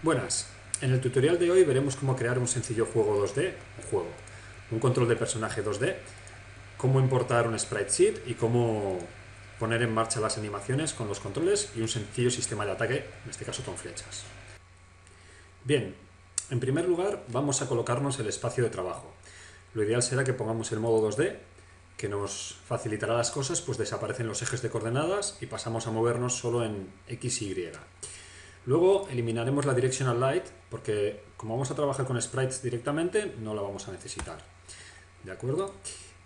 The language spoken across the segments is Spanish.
Buenas, en el tutorial de hoy veremos cómo crear un sencillo juego 2D, un control de personaje 2D, cómo importar un sprite sheet y cómo poner en marcha las animaciones con los controles y un sencillo sistema de ataque, en este caso con flechas. Bien, en primer lugar vamos a colocarnos el espacio de trabajo. Lo ideal será que pongamos el modo 2D, que nos facilitará las cosas, pues desaparecen los ejes de coordenadas y pasamos a movernos solo en X y Y. Luego eliminaremos la Directional Light porque como vamos a trabajar con sprites directamente no la vamos a necesitar. ¿De acuerdo?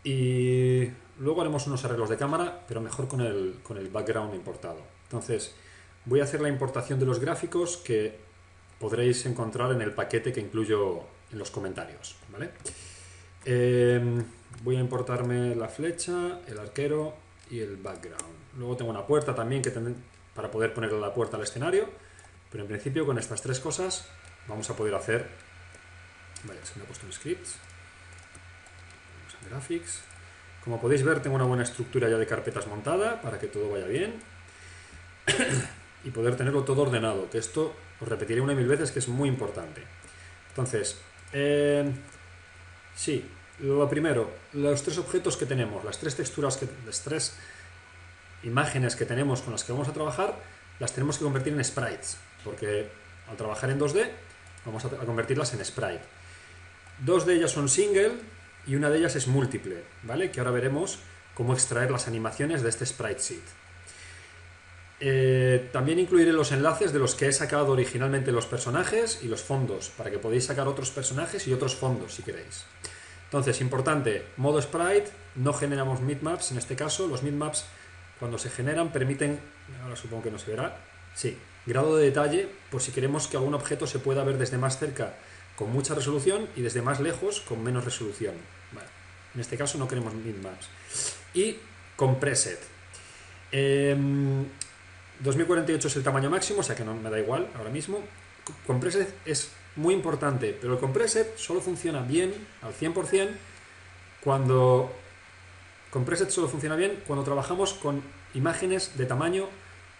Y luego haremos unos arreglos de cámara, pero mejor con el background importado. Entonces voy a hacer la importación de los gráficos que podréis encontrar en el paquete que incluyo en los comentarios. ¿Vale? Voy a importarme la flecha, el arquero y el background. Luego tengo una puerta también para poder ponerle la puerta al escenario. Pero en principio con estas tres cosas vamos a poder hacer... Vale, se me ha puesto un script. Vamos a graphics. Como podéis ver, tengo una buena estructura ya de carpetas montada para que todo vaya bien. Y poder tenerlo todo ordenado, que esto os repetiré una y mil veces que es muy importante. Entonces, sí, lo primero, los tres objetos que tenemos, las tres texturas, las tres imágenes que tenemos con las que vamos a trabajar, las tenemos que convertir en sprites, porque al trabajar en 2D vamos a convertirlas en sprite. Dos de ellas son single y una de ellas es múltiple, ¿vale? Que ahora veremos cómo extraer las animaciones de este sprite sheet. También incluiré los enlaces de los que he sacado originalmente los personajes y los fondos, para que podáis sacar otros personajes y otros fondos si queréis. Entonces, importante, modo sprite, no generamos bitmaps en este caso. Los bitmaps cuando se generan permiten, ahora supongo que no se verá, sí, grado de detalle por si queremos que algún objeto se pueda ver desde más cerca con mucha resolución y desde más lejos con menos resolución. Vale. En este caso no queremos bitmaps. Y con preset. 2048 es el tamaño máximo, o sea que no me da igual ahora mismo. Con preset es muy importante, pero el compreset solo funciona bien al 100% cuando... Compreset solo funciona bien cuando trabajamos con imágenes de tamaño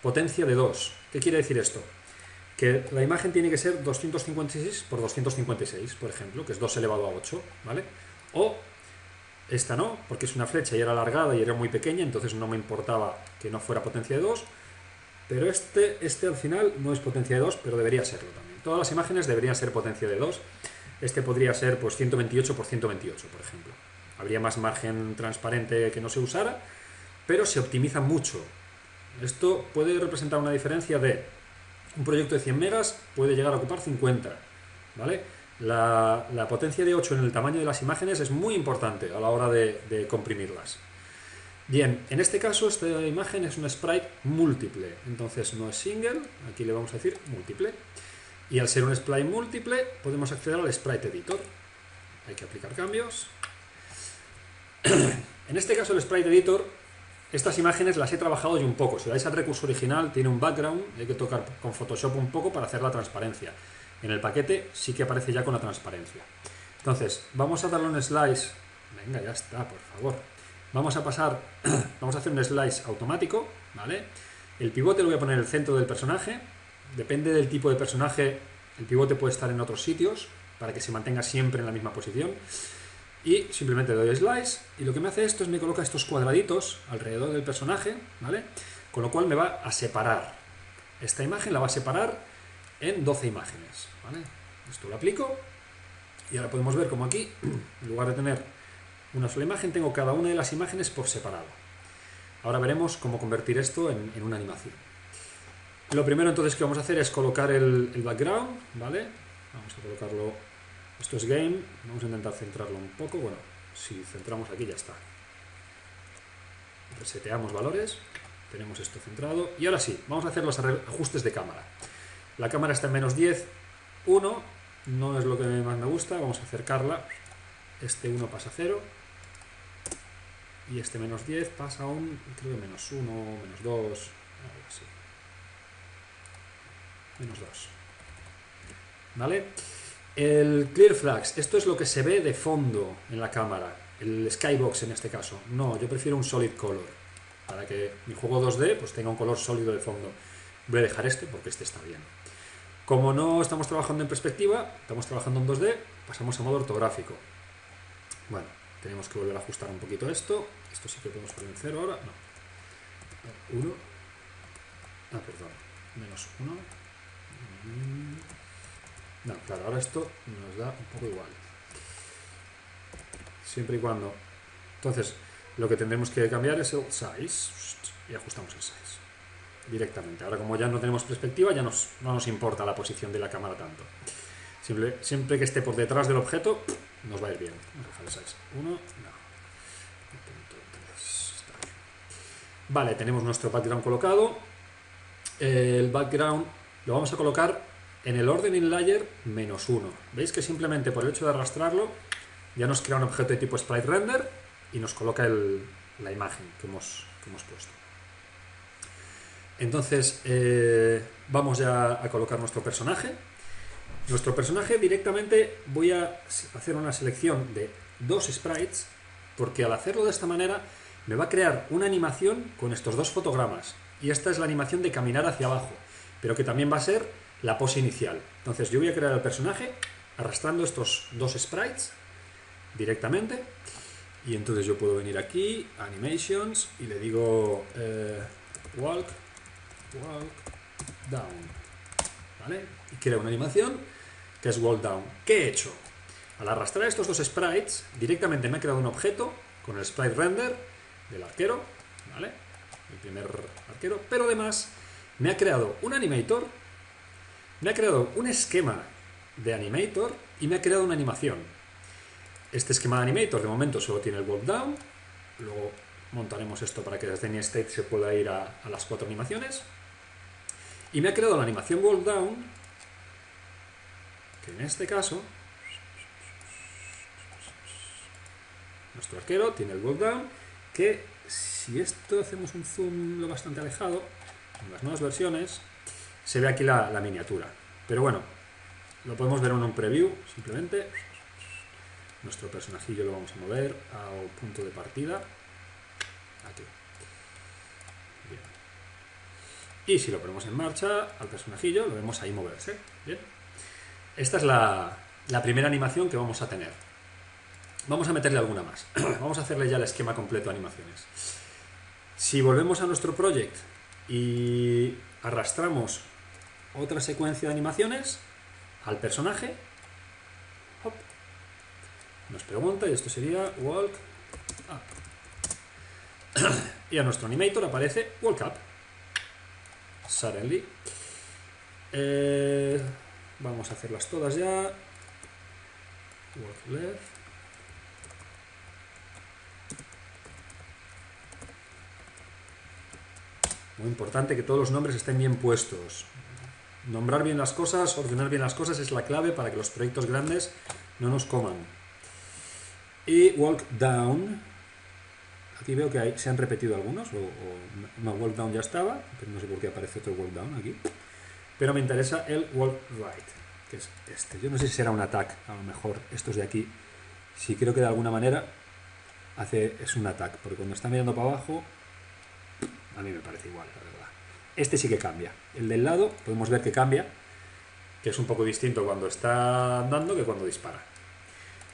potencia de 2. ¿Qué quiere decir esto? Que la imagen tiene que ser 256 por 256, por ejemplo, que es 2 elevado a 8, ¿vale? O esta no, porque es una flecha y era alargada y era muy pequeña, entonces no me importaba que no fuera potencia de 2. Pero este al final no es potencia de 2, pero debería serlo también. Todas las imágenes deberían ser potencia de 2. Este podría ser pues 128 por 128, por ejemplo. Habría más margen transparente que no se usara, pero se optimiza mucho. Esto puede representar una diferencia de un proyecto de 100 megas puede llegar a ocupar 50, ¿vale? La potencia de 8 en el tamaño de las imágenes es muy importante a la hora de comprimirlas. Bien, en este caso esta imagen es un sprite múltiple, entonces no es single, aquí le vamos a decir múltiple. Y al ser un sprite múltiple podemos acceder al sprite editor. Hay que aplicar cambios. En este caso el sprite editor, estas imágenes las he trabajado yo un poco. Si vais al recurso original tiene un background, hay que tocar con Photoshop un poco para hacer la transparencia. En el paquete sí que aparece ya con la transparencia. Entonces, vamos a darle un slice. Venga, ya está, por favor. Vamos a hacer un slice automático, ¿vale? El pivote lo voy a poner en el centro del personaje. Depende del tipo de personaje, el pivote puede estar en otros sitios para que se mantenga siempre en la misma posición. Y simplemente doy slice y lo que me hace esto es me coloca estos cuadraditos alrededor del personaje, ¿vale? Con lo cual me va a separar. Esta imagen la va a separar en 12 imágenes, ¿vale? Esto lo aplico y ahora podemos ver como aquí, en lugar de tener una sola imagen, tengo cada una de las imágenes por separado. Ahora veremos cómo convertir esto en una animación. Lo primero entonces que vamos a hacer es colocar el background, ¿vale? Vamos a colocarlo, esto es game, vamos a intentar centrarlo un poco, bueno, si centramos aquí ya está. Reseteamos valores, tenemos esto centrado y ahora sí, vamos a hacer los ajustes de cámara. La cámara está en -10, 1, no es lo que más me gusta, vamos a acercarla, este 1 pasa a 0 y este -10 pasa a un, creo que -1, -2, algo así. -2. ¿Vale? El Clear Flags, esto es lo que se ve de fondo en la cámara, el Skybox en este caso. No, yo prefiero un Solid Color, para que mi juego 2D pues tenga un color sólido de fondo. Voy a dejar este porque este está bien. Como no estamos trabajando en perspectiva, estamos trabajando en 2D, pasamos a modo ortográfico. Bueno, tenemos que volver a ajustar un poquito esto. Esto sí que podemos poner en 0 ahora. No. 1. Ah, perdón. Menos 1. No, claro, ahora esto nos da un poco igual. Siempre y cuando... Entonces, lo que tendremos que cambiar es el size. Y ajustamos el size directamente. Ahora, como ya no tenemos perspectiva, ya no nos importa la posición de la cámara tanto. Siempre que esté por detrás del objeto, nos va a ir bien. Vamos a dejar el size 1. No. Vale, tenemos nuestro background colocado. El background lo vamos a colocar en el orden in layer -1. Veis que simplemente por el hecho de arrastrarlo ya nos crea un objeto de tipo sprite render y nos coloca la imagen que hemos puesto. Entonces vamos ya a colocar nuestro personaje. Nuestro personaje directamente voy a hacer una selección de 2 sprites, porque al hacerlo de esta manera me va a crear una animación con estos 2 fotogramas. Y esta es la animación de caminar hacia abajo, pero que también va a ser la pose inicial. Entonces yo voy a crear el personaje arrastrando estos 2 sprites directamente. Y entonces yo puedo venir aquí, Animations, y le digo walk down, ¿vale? Y creo una animación que es walk down. ¿Qué he hecho? Al arrastrar estos 2 sprites, directamente me ha creado un objeto con el sprite render del arquero, ¿vale? El primer arquero, pero además me ha creado un animator, me ha creado un esquema de animator y me ha creado una animación. Este esquema de animator de momento solo tiene el walk down, luego montaremos esto para que desde NeState se pueda ir a las 4 animaciones. Y me ha creado la animación walk down, que en este caso, nuestro arquero tiene el walk down, que si esto hacemos un zoom lo bastante alejado, en las nuevas versiones, se ve aquí la miniatura. Pero bueno, lo podemos ver en un preview, simplemente. Nuestro personajillo lo vamos a mover al punto de partida. Aquí. Bien. Y si lo ponemos en marcha, al personajillo lo vemos ahí moverse. Bien. Esta es la primera animación que vamos a tener. Vamos a meterle alguna más. Vamos a hacerle ya el esquema completo de animaciones. Si volvemos a nuestro project y arrastramos otra secuencia de animaciones al personaje, hop, nos pregunta, y esto sería walk up. Y a nuestro animator aparece walk up. Suddenly. Vamos a hacerlas todas ya. Walk left. Muy importante que todos los nombres estén bien puestos. Nombrar bien las cosas, ordenar bien las cosas es la clave para que los proyectos grandes no nos coman. Y walk down. Aquí veo que se han repetido algunos, no, walk down ya estaba, pero no sé por qué aparece otro walk down aquí. Pero me interesa el walk right, que es este. Yo no sé si será un attack, a lo mejor estos de aquí. Sí creo que de alguna manera es un attack, porque cuando está mirando para abajo, a mí me parece igual, la verdad. Este sí que cambia. El del lado podemos ver que cambia, que es un poco distinto cuando está andando que cuando dispara.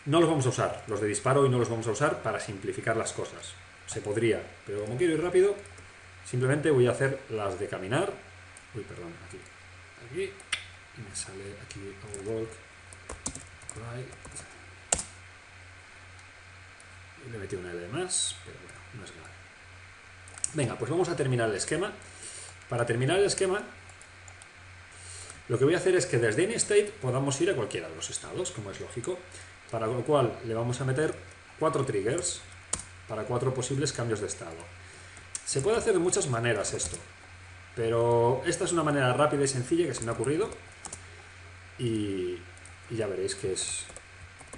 No los vamos a usar, los de disparo, y no los vamos a usar para simplificar las cosas. Se podría, pero como quiero ir rápido, simplemente voy a hacer las de caminar. Uy, perdón, aquí, y me sale aquí walk right. Y le metí una L más, pero bueno, no es grave. Venga, pues vamos a terminar el esquema. Para terminar el esquema, lo que voy a hacer es que desde NeState podamos ir a cualquiera de los estados, como es lógico, para lo cual le vamos a meter 4 triggers para 4 posibles cambios de estado. Se puede hacer de muchas maneras esto, pero esta es una manera rápida y sencilla que se me ha ocurrido y ya veréis que es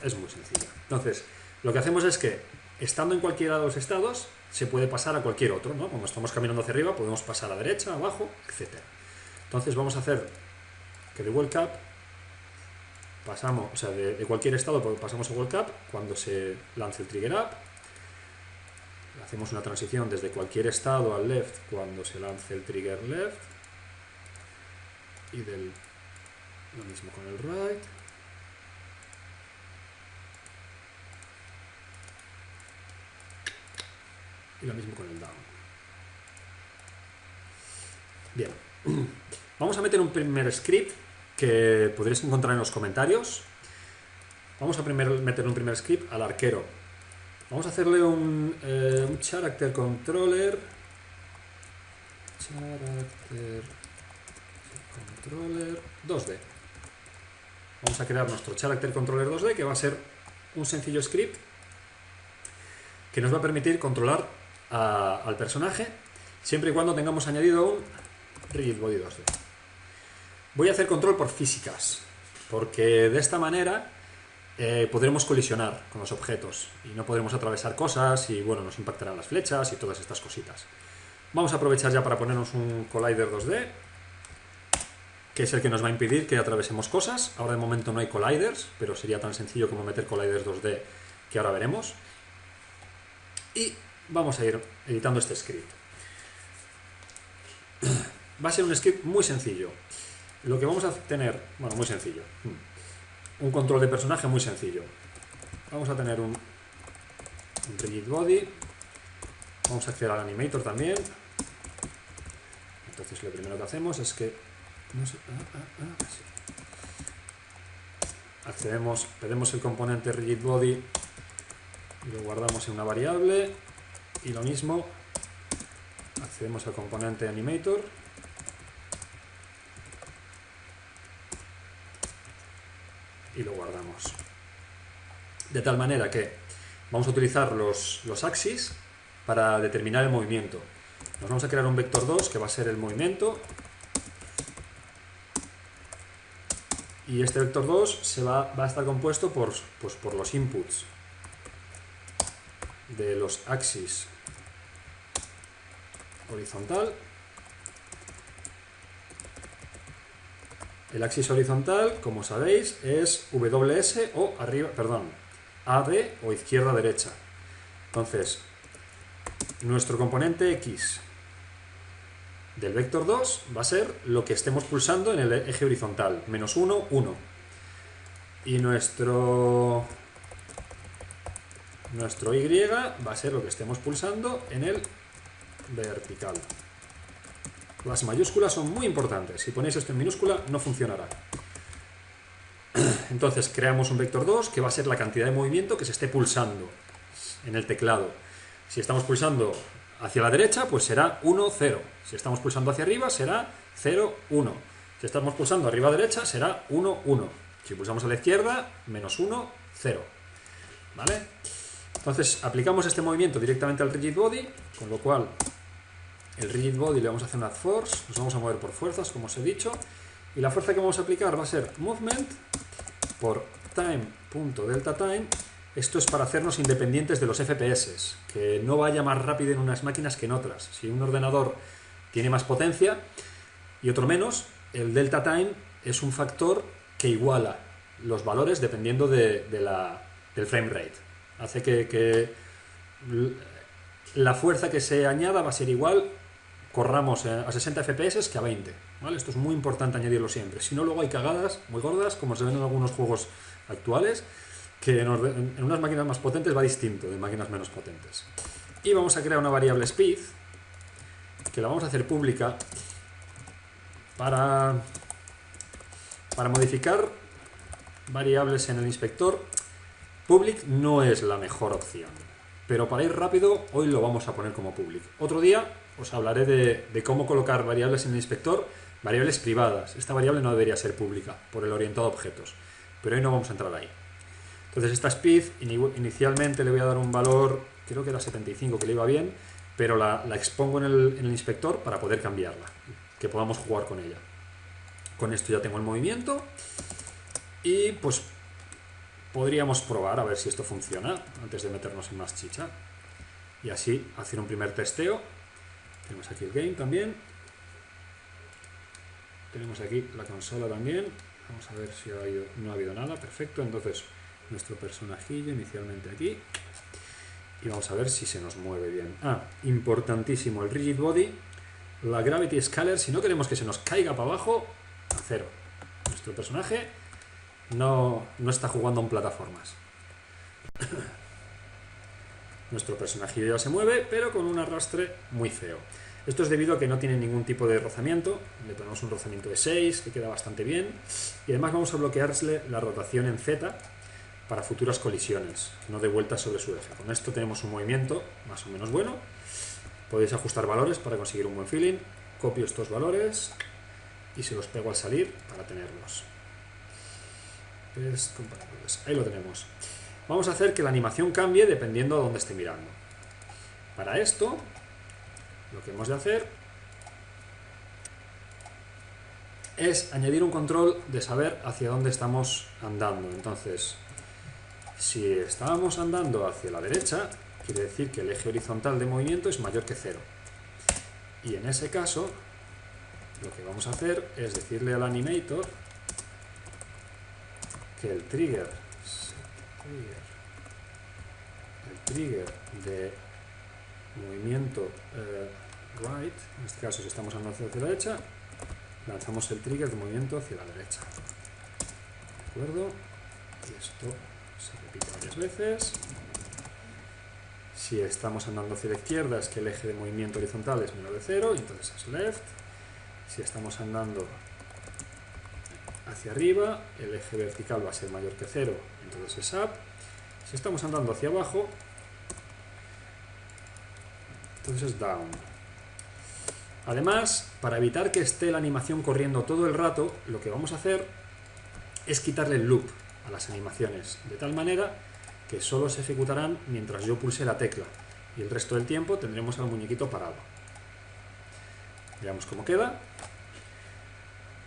muy sencilla. Entonces, lo que hacemos es que, estando en cualquiera de los estados, se puede pasar a cualquier otro, ¿no? Cuando estamos caminando hacia arriba, podemos pasar a derecha, abajo, etc. Entonces vamos a hacer que de walk up pasamos, o sea, de cualquier estado pasamos a walk up cuando se lance el trigger up. Hacemos una transición desde cualquier estado al left cuando se lance el trigger left. Y del Lo mismo con el right. Y lo mismo con el down. Bien. Vamos a meter un primer script que podréis encontrar en los comentarios. Vamos a meter un primer script al arquero. Vamos a hacerle un character controller. Character controller 2D. Vamos a crear nuestro character controller 2D, que va a ser un sencillo script que nos va a permitir controlar al personaje siempre y cuando tengamos añadido un rigid body 2D. Voy a hacer control por físicas, porque de esta manera podremos colisionar con los objetos y no podremos atravesar cosas y bueno, nos impactarán las flechas y todas estas cositas. Vamos a aprovechar ya para ponernos un collider 2D, que es el que nos va a impedir que atravesemos cosas. Ahora de momento no hay colliders, pero sería tan sencillo como meter colliders 2D, que ahora veremos. Y vamos a ir editando este script. Va a ser un script muy sencillo. Lo que vamos a tener, bueno, muy sencillo. Un control de personaje muy sencillo. Vamos a tener un rigid body. Vamos a acceder al animator también. Entonces lo primero que hacemos es que accedemos, pedimos el componente rigid body y lo guardamos en una variable, y lo mismo accedemos al componente animator y lo guardamos, de tal manera que vamos a utilizar los axis para determinar el movimiento. Nos vamos a crear un vector 2 que va a ser el movimiento, y este vector 2 va a estar compuesto por los inputs de los axis horizontal. El axis horizontal, como sabéis, es WS o arriba, perdón, AD o izquierda-derecha. Entonces, nuestro componente X del vector 2 va a ser lo que estemos pulsando en el eje horizontal, -1, 1. Y nuestro Y va a ser lo que estemos pulsando en el vertical. Las mayúsculas son muy importantes. Si ponéis esto en minúscula no funcionará. Entonces creamos un vector 2 que va a ser la cantidad de movimiento que se esté pulsando en el teclado. Si estamos pulsando hacia la derecha, pues será 1, 0. Si estamos pulsando hacia arriba, será 0, 1. Si estamos pulsando arriba a derecha, será 1, 1. Si pulsamos a la izquierda, -1, 0. ¿Vale? Entonces aplicamos este movimiento directamente al rigid body, con lo cual el rigid body le vamos a hacer un add force, nos vamos a mover por fuerzas, como os he dicho, y la fuerza que vamos a aplicar va a ser movement por time.deltaTime. Esto es para hacernos independientes de los FPS, que no vaya más rápido en unas máquinas que en otras. Si un ordenador tiene más potencia y otro menos, el delta time es un factor que iguala los valores dependiendo del frame rate. Hace que la fuerza que se añada va a ser igual, corramos a 60 FPS que a 20. ¿Vale? Esto es muy importante añadirlo siempre. Si no, luego hay cagadas muy gordas, como se ven en algunos juegos actuales, que en unas máquinas más potentes va distinto de máquinas menos potentes. Y vamos a crear una variable speed, que la vamos a hacer pública para modificar variables en el inspector. Public no es la mejor opción, pero para ir rápido hoy lo vamos a poner como public. Otro día os hablaré de cómo colocar variables en el inspector, variables privadas. Esta variable no debería ser pública por el orientado a objetos, pero hoy no vamos a entrar ahí. Entonces esta speed inicialmente le voy a dar un valor, creo que era 75, que le iba bien, pero la expongo en el inspector para poder cambiarla, que podamos jugar con ella. Con esto ya tengo el movimiento y pues podríamos probar a ver si esto funciona antes de meternos en más chicha. Y así hacer un primer testeo. Tenemos aquí el game también. Tenemos aquí la consola también. Vamos a ver si no ha habido nada. Perfecto, entonces nuestro personajillo inicialmente aquí. Y vamos a ver si se nos mueve bien. Importantísimo, el rigid body, la gravity scaler, si no queremos que se nos caiga para abajo, a 0. Nuestro personaje no está jugando en plataformas. Nuestro personaje ya se mueve, pero con un arrastre muy feo. Esto es debido a que no tiene ningún tipo de rozamiento. Le ponemos un rozamiento de 6, que queda bastante bien. Y además vamos a bloquearle la rotación en Z para futuras colisiones, no de vueltas sobre su eje. Con esto tenemos un movimiento más o menos bueno. Podéis ajustar valores para conseguir un buen feeling. Copio estos valores y se los pego al salir para tenerlos. Ahí lo tenemos. Vamos a hacer que la animación cambie dependiendo a dónde esté mirando. Para esto, lo que hemos de hacer es añadir un control de saber hacia dónde estamos andando. Entonces, si estábamos andando hacia la derecha, quiere decir que el eje horizontal de movimiento es mayor que 0. Y en ese caso, lo que vamos a hacer es decirle al animator que el trigger de movimiento right, en este caso si estamos andando hacia la derecha, lanzamos el trigger de movimiento hacia la derecha. ¿De acuerdo? Y esto se repite varias veces. Si estamos andando hacia la izquierda es que el eje de movimiento horizontal es menor de 0 y entonces es left. Si estamos andando hacia arriba, el eje vertical va a ser mayor que 0, entonces es up. Si estamos andando hacia abajo, entonces es down. Además, para evitar que esté la animación corriendo todo el rato, lo que vamos a hacer es quitarle el loop a las animaciones, de tal manera que solo se ejecutarán mientras yo pulse la tecla y el resto del tiempo tendremos al muñequito parado. Veamos cómo queda.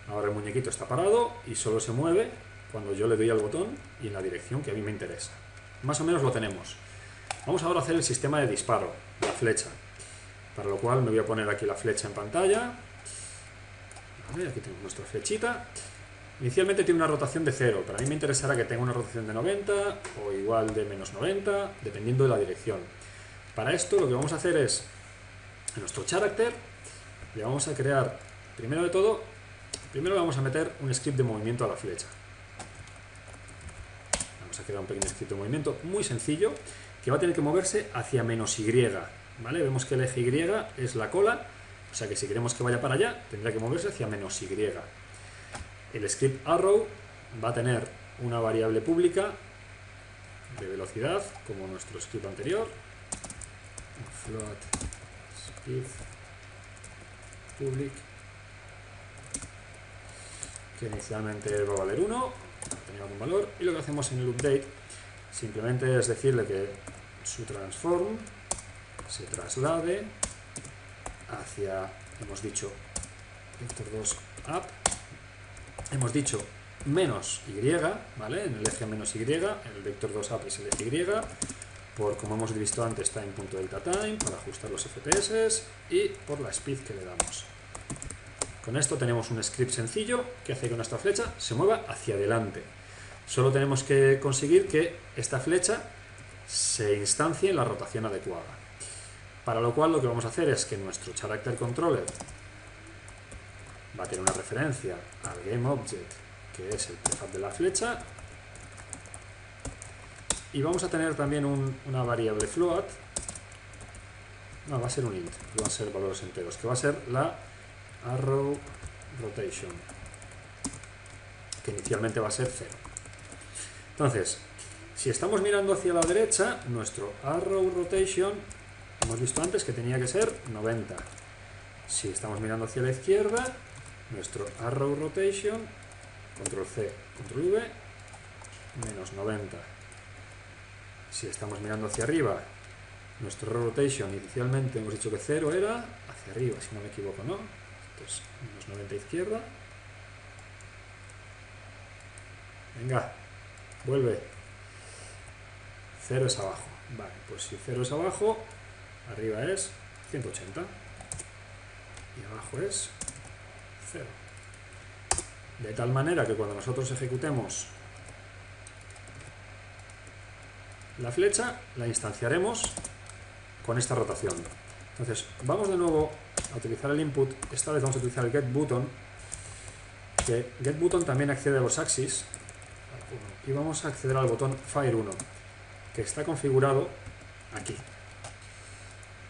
Ahora el muñequito está parado y solo se mueve cuando yo le doy al botón y en la dirección que a mí me interesa. Más o menos lo tenemos. Vamos ahora a hacer el sistema de disparo, la flecha. Para lo cual me voy a poner aquí la flecha en pantalla. Vale, aquí tenemos nuestra flechita. Inicialmente tiene una rotación de 0, pero a mí me interesará que tenga una rotación de 90 o igual de menos 90, dependiendo de la dirección. Para esto lo que vamos a hacer es, en nuestro character, le vamos a crear, primero de todo, primero le vamos a meter un script de movimiento a la flecha. Vamos a crear un pequeño script de movimiento muy sencillo, que va a tener que moverse hacia -y, ¿vale? Vemos que el eje Y es la cola, o sea que si queremos que vaya para allá, tendrá que moverse hacia -y. El script arrow va a tener una variable pública de velocidad, como nuestro script anterior. Float speed public, que inicialmente va a valer 1, tenía algún valor, y lo que hacemos en el update simplemente es decirle que su transform se traslade hacia, hemos dicho, vector 2 up, hemos dicho menos y, ¿vale? En el eje menos y, el vector 2 up es el eje y, por, como hemos visto antes, time.deltaTime, para ajustar los FPS, y por la speed que le damos. Con esto tenemos un script sencillo que hace que nuestra flecha se mueva hacia adelante. Solo tenemos que conseguir que esta flecha se instancie en la rotación adecuada. Para lo cual lo que vamos a hacer es que nuestro character controller va a tener una referencia al GameObject, que es el prefab de la flecha, y vamos a tener también una variable float, no, va a ser un int, van a ser valores enteros, que va a ser la arrow rotation, que inicialmente va a ser 0. Entonces, si estamos mirando hacia la derecha, nuestro arrow rotation, hemos visto antes que tenía que ser 90. Si estamos mirando hacia la izquierda, nuestro arrow rotation, control C, control V, menos 90. Si estamos mirando hacia arriba, nuestro arrow rotation inicialmente hemos dicho que 0 era hacia arriba, si no me equivoco, ¿no? Entonces, menos 90 izquierda. Venga, vuelve. 0 es abajo. Vale, pues si 0 es abajo, arriba es 180 y abajo es 0. De tal manera que cuando nosotros ejecutemos la flecha, la instanciaremos con esta rotación. Entonces, vamos de nuevo a utilizar el input. Esta vez vamos a utilizar el getButton que getButton también accede a los axis y vamos a acceder al botón Fire1, que está configurado aquí.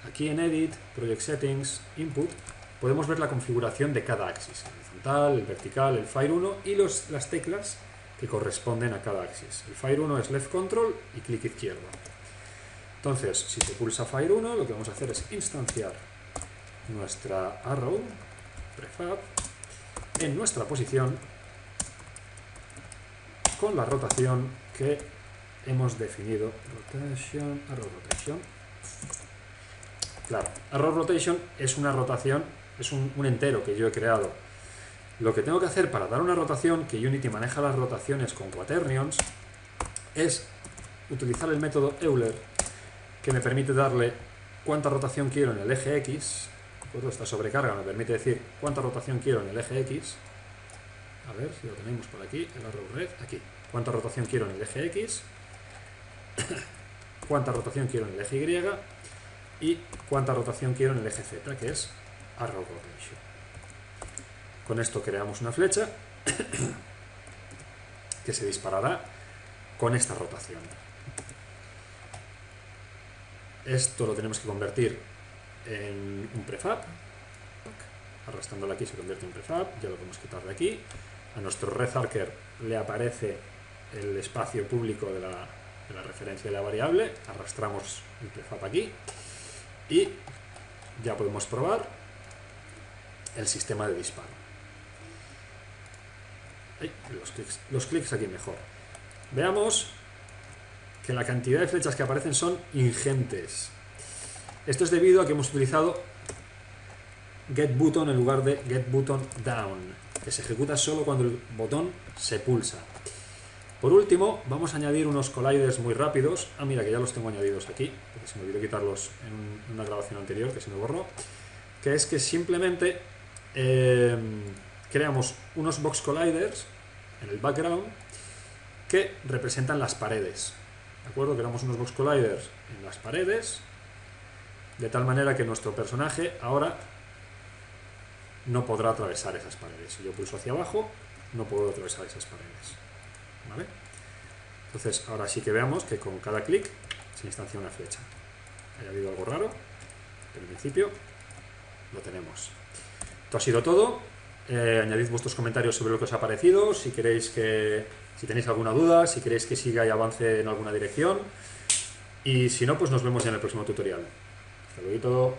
Aquí en Edit, Project Settings, Input, podemos ver la configuración de cada axis, el horizontal, el vertical, el Fire1 y las teclas que corresponden a cada axis. El Fire1 es Left Control y clic izquierdo. Entonces, si se pulsa Fire1, lo que vamos a hacer es instanciar nuestra arrow prefab en nuestra posición con la rotación que hemos definido. Rotation, arrow rotation. Claro, arrow rotation es una rotación, es un entero que yo he creado. Lo que tengo que hacer para dar una rotación, que Unity maneja las rotaciones con quaternions, es utilizar el método Euler, que me permite darle cuánta rotación quiero en el eje X. Esta sobrecarga me permite decir cuánta rotación quiero en el eje X. A ver si lo tenemos por aquí, el arrow red, aquí. Cuánta rotación quiero en el eje X, cuánta rotación quiero en el eje Y y cuánta rotación quiero en el eje Z, que es arrow rotation. Con esto creamos una flecha que se disparará con esta rotación. Esto lo tenemos que convertir en un prefab. Arrastrándola aquí se convierte en prefab, ya lo podemos quitar de aquí. A nuestro RedArcher le aparece el espacio público de la referencia de la variable. Arrastramos el prefab aquí y ya podemos probar el sistema de disparo. Los clics aquí mejor. Veamos que la cantidad de flechas que aparecen son ingentes. Esto es debido a que hemos utilizado getButton en lugar de getButtonDown, que se ejecuta solo cuando el botón se pulsa. Por último, vamos a añadir unos colliders muy rápidos. Ah, mira, que ya los tengo añadidos aquí, porque se me olvidó quitarlos en una grabación anterior, que se me borró. Que es que simplemente creamos unos box colliders en el background que representan las paredes. ¿De acuerdo? Creamos unos box colliders en las paredes, de tal manera que nuestro personaje ahora no podrá atravesar esas paredes. Si yo pulso hacia abajo, no puedo atravesar esas paredes. ¿Vale? Entonces, ahora sí que veamos que con cada clic se instancia una flecha. Ha habido algo raro, pero en principio lo tenemos. Esto ha sido todo. Añadid vuestros comentarios sobre lo que os ha parecido, si tenéis alguna duda, si queréis que siga y avance en alguna dirección. Y si no, pues nos vemos en el próximo tutorial. Hasta luego.